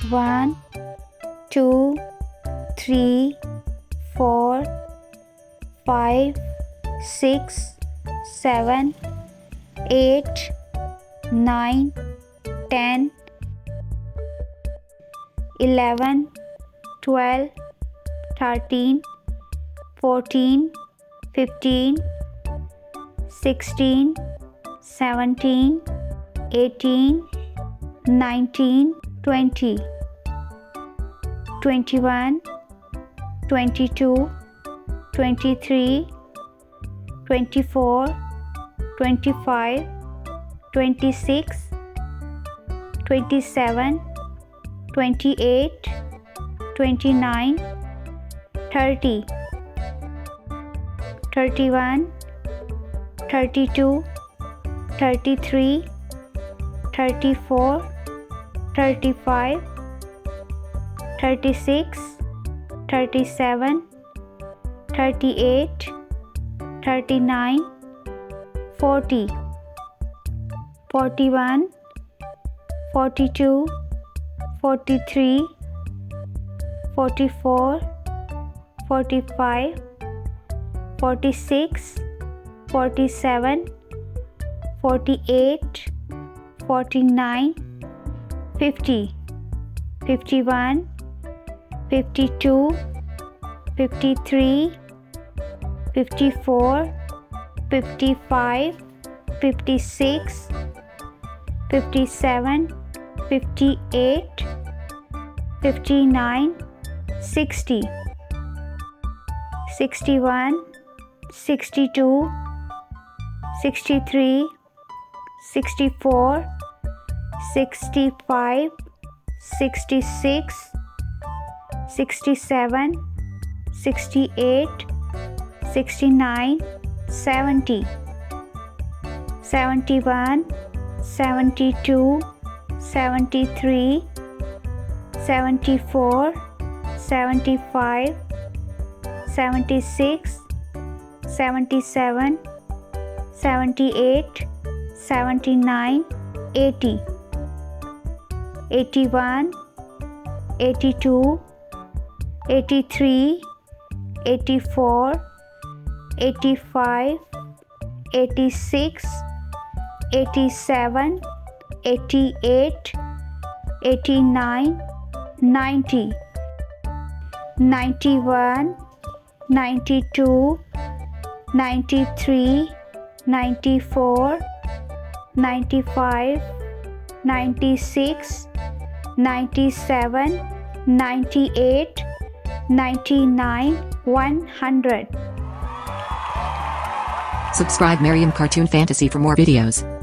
1, 2, 3, 4, 5, 6, 7, 8, 9, 10, 11, 12, 13, 14, 15, 16, 17, 18, 19, 20, 21, 22, 23, 24, 25, 26, 27, 28, 29, 30, 31, 32, 33, 34, 35, 36, 37, 38, 39, 40, 41, 42, 43, 44, 45, 46, 47, 48, 49, 50, 51, 52, 53, 54, 55, 56, 57, 58, 59, 60, 61, 62, 63, 64, 65, 66, 67, 68, 69, 70, 71, 72, 73, 74, 75, 76, 77, 78, 79, 80, 81, 82, 83, 84, 85, 86, 87, 88, 89, 90, 91, 92, 93, 94, 95, 96, 97, 98, 99, 100. Subscribe Maryam Cartoon Fantasy for more videos.